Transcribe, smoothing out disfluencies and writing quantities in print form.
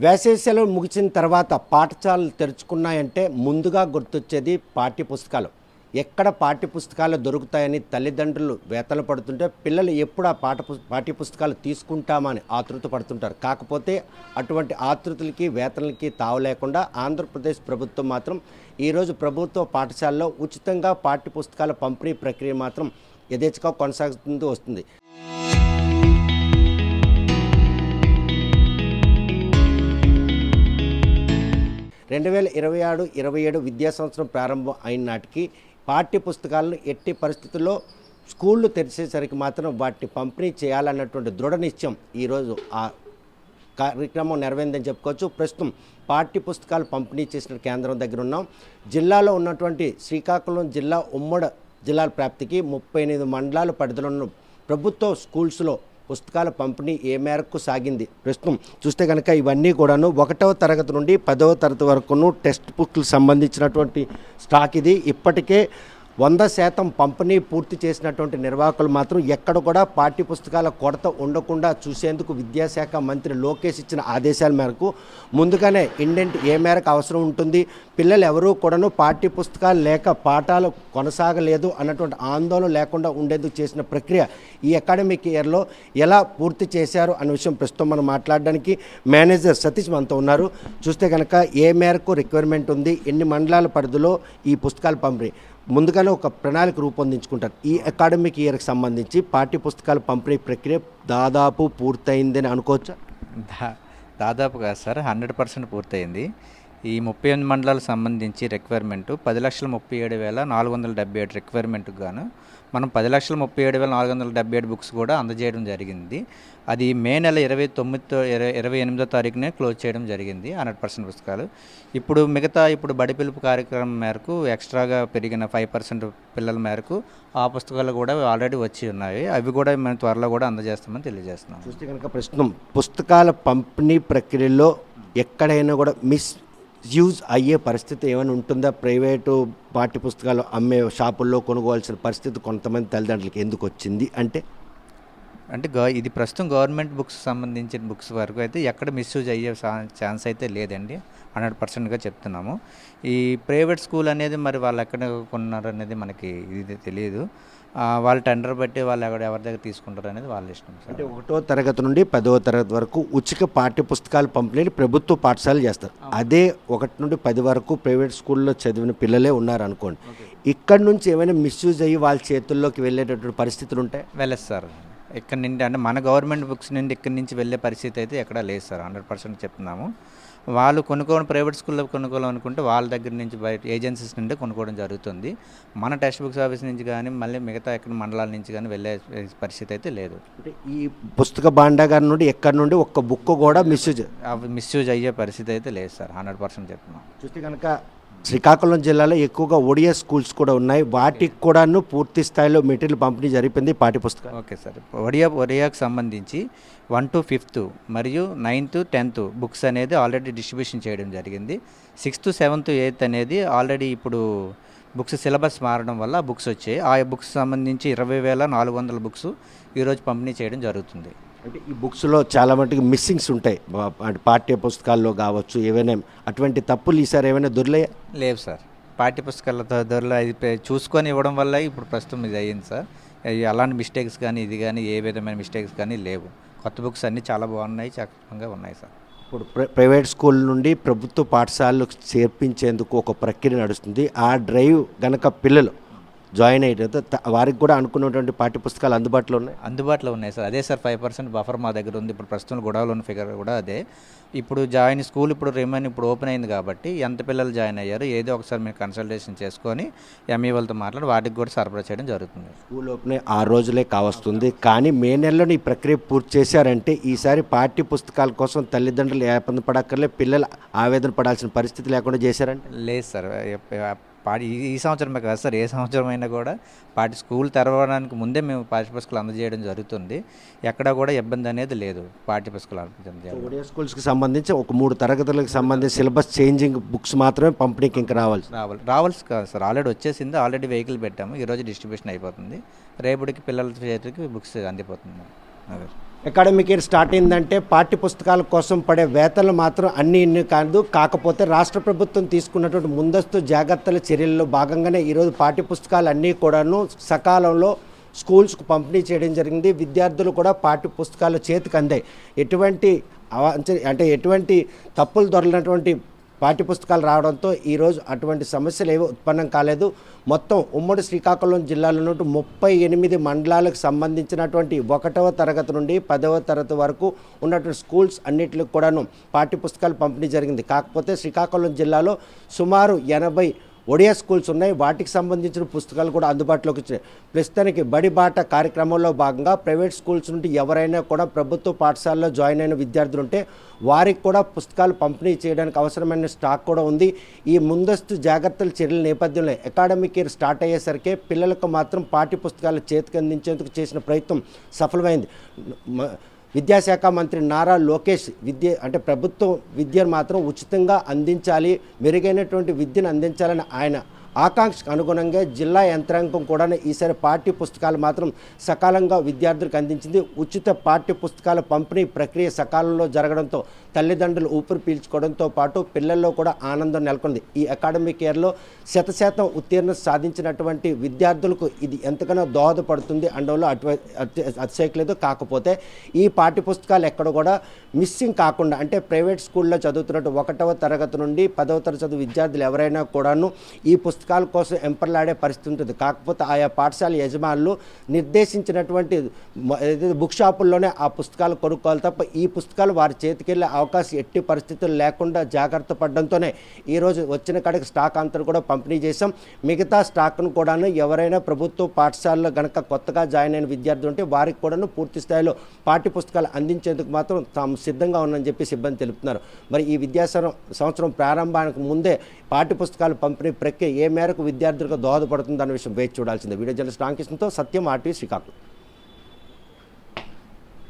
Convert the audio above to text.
వేసవి సెలవు ముగిసిన తర్వాత పాఠశాలలు తెరుచుకున్నాయంటే ముందుగా గుర్తొచ్చేది పాఠ్యపుస్తకాలు. ఎక్కడ పాఠ్యపుస్తకాలు దొరుకుతాయని తల్లిదండ్రులు వేతలు పడుతుంటే పిల్లలు ఎప్పుడు ఆ పాఠ్యపుస్తకాలు తీసుకుంటామని ఆతృత పడుతుంటారు. కాకపోతే అటువంటి ఆతృతలకి వేతనలకి తావు లేకుండా ఆంధ్రప్రదేశ్ ప్రభుత్వం మాత్రం ఈరోజు ప్రభుత్వ పాఠశాలలో ఉచితంగా పాఠ్యపుస్తకాల పంపిణీ ప్రక్రియ మాత్రం యథేచ్ఛగా కొనసాగుతూ వస్తుంది. 2026-27 విద్యా సంవత్సరం ప్రారంభం అయిన నాటికి పాఠ్యపుస్తకాలను ఎట్టి పరిస్థితుల్లో స్కూళ్ళు తెరిచేసరికి మాత్రం వాటిని పంపిణీ చేయాలన్నటువంటి దృఢ నిశ్చయం ఈరోజు ఆ కార్యక్రమం నెరవేరిందని చెప్పుకోవచ్చు. ప్రస్తుతం పాఠ్యపుస్తకాలు పంపిణీ చేసిన కేంద్రం దగ్గర ఉన్నాం. జిల్లాలో ఉన్నటువంటి శ్రీకాకుళం జిల్లా ఉమ్మడి జిల్లాల ప్రాప్తికి 38 మండలాల పరిధిలో ఉన్న ప్రభుత్వ స్కూల్స్లో పుస్తకాల పంపిణీ ఏ మేరకు సాగింది. ప్రస్తుతం చూస్తే కనుక ఇవన్నీ కూడాను 1వ తరగతి నుండి 10వ తరగతి వరకును టెక్స్ట్ బుక్లు సంబంధించినటువంటి స్టాక్ ఇది. ఇప్పటికే 100% పంపిణీ పూర్తి చేసినటువంటి నిర్వాహకులు మాత్రం ఎక్కడ కూడా పాఠ్యపుస్తకాల కొరత ఉండకుండా చూసేందుకు విద్యాశాఖ మంత్రి లోకేష్ ఇచ్చిన ఆదేశాల మేరకు ముందుగానే ఇండెంట్ ఏ మేరకు అవసరం ఉంటుంది, పిల్లలు ఎవరూ కూడాను పాఠ్యపుస్తకాలు లేక పాఠాలు కొనసాగలేదు అన్నటువంటి ఆందోళన లేకుండా ఉండేందుకు చేసిన ప్రక్రియ ఈ అకాడమిక్ ఇయర్లో ఎలా పూర్తి చేశారు అనే విషయం ప్రస్తుతం మనం మాట్లాడడానికి మేనేజర్ సతీష్ మనతో ఉన్నారు. చూస్తే కనుక ఏ మేరకు రిక్వైర్మెంట్ ఉంది, ఎన్ని మండలాల పరిధిలో ఈ పుస్తకాలు పంపిణీ ముందుగానే ఒక ప్రణాళిక రూపొందించుకుంటారు. ఈ అకాడమిక్ ఇయర్కి సంబంధించి పాఠ్యపుస్తకాల పంపిణీ ప్రక్రియ దాదాపు పూర్తయిందని అనుకోవచ్చా? దాదాపు కాదు సార్, 100% పూర్తయింది. ఈ 38 మండలాలకు సంబంధించి రిక్వైర్మెంటు 10,37,477 రిక్వైర్మెంట్కి గాను మనం 10,37,477 బుక్స్ కూడా అందజేయడం జరిగింది. అది మే నెల 28వ తారీఖునే క్లోజ్ చేయడం జరిగింది 100% పుస్తకాలు. ఇప్పుడు బడి పిలుపు కార్యక్రమం మేరకు ఎక్స్ట్రాగా పెరిగిన 5% పిల్లల మేరకు ఆ పుస్తకాలు కూడా ఆల్రెడీ వచ్చి ఉన్నాయి. అవి కూడా మేము త్వరలో కూడా అందజేస్తామని తెలియజేస్తున్నాం. చూస్తే కనుక ప్రస్తుతం పుస్తకాల పంపిణీ ప్రక్రియలో ఎక్కడైనా కూడా యూజ్ అయ్యే పరిస్థితి ఏమైనా ఉంటుందా? ప్రైవేటు పాఠ్య పుస్తకాలు అమ్మే షాపుల్లో కొనుగోవాల్సిన పరిస్థితి కొంతమంది తల్లిదండ్రులకి ఎందుకు వచ్చింది అంటే ఇది ప్రస్తుతం గవర్నమెంట్ బుక్స్ సంబంధించిన బుక్స్ వరకు అయితే ఎక్కడ మిస్యూజ్ అయ్యే ఛాన్స్ అయితే లేదండి, 100%గా చెప్తున్నాము. ఈ ప్రైవేట్ స్కూల్ అనేది మరి వాళ్ళు ఎక్కడ కొన్నారు అనేది మనకి ఇది తెలియదు. వాళ్ళు టెండర్ బట్టి వాళ్ళు ఎవరి దగ్గర తీసుకుంటారు అనేది వాళ్ళ ఇష్టం. అంటే 1వ తరగతి నుండి 10వ తరగతి వరకు ఉచిత పాఠ్య పుస్తకాలు పంపిణీ ప్రభుత్వ పాఠశాలలు చేస్తారు. అదే 1 నుండి 10 వరకు ప్రైవేట్ స్కూల్లో చదివిన పిల్లలే ఉన్నారు అనుకోండి. ఇక్కడ నుంచి ఏమైనా మిస్యూజ్ అయ్యి వాళ్ళ చేతుల్లోకి వెళ్ళేటటువంటి పరిస్థితులు ఉంటాయి? వెళ్ళదు సార్. ఇక్కడ నుండి అంటే మన గవర్నమెంట్ బుక్స్ నుండి ఇక్కడి నుంచి వెళ్ళే పరిస్థితి అయితే ఎక్కడా లేదు సార్, 100% చెప్తున్నాము. వాళ్ళు ప్రైవేట్ స్కూల్లో కొనుక్కోవాలనుకుంటే వాళ్ళ దగ్గర నుంచి బయట ఏజెన్సీస్ నుండి కొనుక్కోవడం జరుగుతుంది. మన టెక్స్ట్ బుక్స్ ఆఫీస్ నుంచి కానీ మళ్ళీ మిగతా ఎక్కడ మండలాల నుంచి కానీ వెళ్ళే పరిస్థితి అయితే లేదు. అంటే ఈ పుస్తక భాండాగారం నుండి ఎక్కడి నుండి ఒక్క బుక్ కూడా మిస్యూజ్ అయ్యే పరిస్థితి అయితే లేదు సార్, 100% చెప్తున్నాం. చూస్తే కనుక శ్రీకాకుళం జిల్లాలో ఎక్కువగా ఒడియా స్కూల్స్ కూడా ఉన్నాయి. వాటికి కూడాను పూర్తి స్థాయిలో మెటీరియల్ పంపిణీ జరిపింది పాఠ్యపుస్తకాలు. ఓకే సార్, ఒడియాకి సంబంధించి 1 to 5th మరియు 9th, 10th బుక్స్ అనేది ఆల్రెడీ డిస్ట్రిబ్యూషన్ చేయడం జరిగింది. 6th, 7th, 8th అనేది ఆల్రెడీ ఇప్పుడు బుక్స్ సిలబస్ మారడం వల్ల బుక్స్ వచ్చాయి. ఆ బుక్స్ సంబంధించి 20,400 బుక్స్ ఈరోజు పంపిణీ చేయడం జరుగుతుంది. అంటే ఈ బుక్స్లో చాలా మటుకు మిస్సింగ్స్ ఉంటాయి, పాఠ్య పుస్తకాల్లో కావచ్చు. ఏవైనా అటువంటి తప్పులు ఈసారి ఏమైనా దొరికాయా? లేవు సార్, పాఠ్యపుస్తకాలతో అది చూసుకొని ఇవ్వడం వల్ల ఇప్పుడు ప్రస్తుతం ఇది అయ్యింది సార్. అలాంటి మిస్టేక్స్ కానీ ఇది కానీ ఏ విధమైన మిస్టేక్స్ కానీ లేవు. కొత్త బుక్స్ అన్నీ చాలా బాగున్నాయి, చక్కగా ఉన్నాయి సార్. ఇప్పుడు ప్రైవేట్ స్కూల్ నుండి ప్రభుత్వ పాఠశాలకు చేర్పించేందుకు ఒక ప్రక్రియ నడుస్తుంది. ఆ డ్రైవ్ గనక పిల్లలు జాయిన్ అయ్యేది వారికి కూడా అనుకున్నటువంటి పాఠ్యపుస్తకాలు అందుబాటులో ఉన్నాయి సార్. అదే సార్ 5% బఫర్ మా దగ్గర ఉంది. ఇప్పుడు ప్రస్తుతం గొడవలో ఉన్న ఫిగర్ కూడా అదే. ఇప్పుడు స్కూల్ ఇప్పుడు ఓపెన్ అయింది కాబట్టి ఎంత పిల్లలు జాయిన్ అయ్యారు ఏదో ఒకసారి మీరు కన్సల్టేషన్ చేసుకొని ఎంఈ వాళ్ళతో మాట్లాడి వాటికి కూడా సరఫరా చేయడం జరుగుతుంది. స్కూల్ ఓపెన్ 6 రోజులే కావస్తుంది, కానీ మే నెలలో ఈ ప్రక్రియ పూర్తి చేశారంటే ఈసారి పాఠ్య పుస్తకాల కోసం తల్లిదండ్రులు ఇబ్బంది పడక్కర్లే, పిల్లలు ఆవేదన పడాల్సిన పరిస్థితి లేకుండా చేశారంటే? లేదు సార్, ఈ సంవత్సరమే కాదు సార్, ఏ సంవత్సరం అయినా కూడా స్కూల్ తెరవడానికి ముందే మేము పాఠ్యపుస్తకాలు అందజేయడం జరుగుతుంది. ఎక్కడా కూడా ఇబ్బంది అనేది లేదు పాఠ్యపుస్తకాలు అందజేయడం. ఒడియా స్కూల్స్కి సంబంధించి ఒక 3 తరగతులకు సంబంధించి సిలబస్ చేంజింగ్ బుక్స్ మాత్రమే పంపిణీకి ఇంకా రావాల్సి కాదు సార్, ఆల్రెడీ వచ్చేసింది. ఆల్రెడీ వెహికల్ పెట్టాము, ఈరోజు డిస్ట్రిబ్యూషన్ అయిపోతుంది. రేపటికి పిల్లల చేతికి బుక్స్ అందిపోతుంది. అకాడమిక్ ఇయర్ స్టార్ట్ అయిందంటే పాఠ్య పుస్తకాల కోసం పడే వేతనలు మాత్రం ఇన్ని కాదు. కాకపోతే రాష్ట్ర ప్రభుత్వం తీసుకున్నటువంటి ముందస్తు జాగ్రత్తల చర్యల్లో భాగంగానే ఈరోజు పాఠ్య పుస్తకాలు అన్నీ కూడాను సకాలంలో స్కూల్స్కు పంపిణీ చేయడం జరిగింది. విద్యార్థులు కూడా పాఠ్య పుస్తకాలు చేతికి అందాయి. ఎటువంటి తప్పులు దొరలినటువంటి పాఠ్యపుస్తకాలు రావడంతో ఈరోజు అటువంటి సమస్యలు ఏవీ ఉత్పన్నం కాలేదు. మొత్తం ఉమ్మడి శ్రీకాకుళం జిల్లాలో 38 మండలాలకు సంబంధించినటువంటి 1వ తరగతి నుండి 10వ తరగతి వరకు ఉన్నటువంటి స్కూల్స్ అన్నింటికి కూడాను పాఠ్యపుస్తకాలు పంపిణీ జరిగింది. కాకపోతే శ్రీకాకుళం జిల్లాలో సుమారు 80 ఒడియా స్కూల్స్ ఉన్నాయి. వాటికి సంబంధించిన పుస్తకాలు కూడా అందుబాటులోకి వచ్చాయి. ప్రస్తుతానికి బడి బాట కార్యక్రమంలో భాగంగా ప్రైవేట్ స్కూల్స్ నుండి ఎవరైనా కూడా ప్రభుత్వ పాఠశాలలో జాయిన్ అయిన విద్యార్థులు ఉంటే వారికి కూడా పుస్తకాలు పంపిణీ చేయడానికి అవసరమైన స్టాక్ కూడా ఉంది. ఈ ముందస్తు జాగ్రత్తల చర్యల నేపథ్యంలో అకాడమిక్ ఇయర్ స్టార్ట్ అయ్యేసరికి పిల్లలకు మాత్రం పాఠ్య పుస్తకాలు చేతికి అందించేందుకు చేసిన ప్రయత్నం సఫలమైంది. విద్యాశాఖ మంత్రి నారా లోకేష్ ప్రభుత్వం విద్యను మాత్రం ఉచితంగా అందించాలి, మెరుగైనటువంటి విద్యను అందించాలని ఆయన ఆకాంక్షకు అనుగుణంగా జిల్లా యంత్రాంగం కూడా ఈసారి పాఠ్య పుస్తకాలు మాత్రం సకాలంగా విద్యార్థులకు అందించింది. ఉచిత పాఠ్య పుస్తకాల పంపిణీ ప్రక్రియ సకాలంలో జరగడంతో తల్లిదండ్రులు ఊపిరి పీల్చుకోవడంతో పాటు పిల్లల్లో కూడా ఆనందం నెలకొంది. ఈ అకాడమిక్ ఇయర్లో 100% ఉత్తీర్ణత సాధించినటువంటి విద్యార్థులకు ఇది ఎంతగానో దోహదపడుతుంది అనడంలో అతిశయలేదు. కాకపోతే ఈ పాఠ్య పుస్తకాలు ఎక్కడ కూడా మిస్సింగ్ కాకుండా ప్రైవేట్ స్కూల్లో చదువుతున్నట్టు 1వ తరగతి నుండి 10వ తరగతి చదువు విద్యార్థులు ఎవరైనా కూడాను ఈ పుస్తకాల కోసం ఎంపర్లాడే పరిస్థితి ఉంటుంది. కాకపోతే ఆయా పాఠశాల యజమానులు నిర్దేశించినటువంటి బుక్ షాపుల్లోనే ఆ పుస్తకాలు కొనుక్కోవాలి తప్ప ఈ పుస్తకాలు వారి చేతికెళ్ళే అవకాశం ఎట్టి పరిస్థితులు లేకుండా జాగ్రత్త పడడంతోనే ఈరోజు వచ్చిన కాడికి స్టాక్ అంతా కూడా పంపిణీ చేశాం. మిగతా స్టాక్ను కూడాను ఎవరైనా ప్రభుత్వ పాఠశాలలో కనుక కొత్తగా జాయిన్ అయిన విద్యార్థులు ఉంటే వారికి కూడాను పూర్తి స్థాయిలో పాఠ్య పుస్తకాలు అందించేందుకు మాత్రం తాము సిద్ధంగా ఉన్నామని చెప్పి సిబ్బంది తెలుపుతున్నారు. మరి ఈ సంవత్సరం ప్రారంభానికి ముందే పాఠ్య పుస్తకాల పంపిణీ ప్రక్రియ ఏ మేరకు విద్యార్థులకు దోహదపడుతుందన్న విషయం వేచి చూడాల్సిందే. వీడియో జర్నలిస్ట్ రామకృష్ణతో సత్యం, ఆర్టీవీ, శ్రీకాకుళం.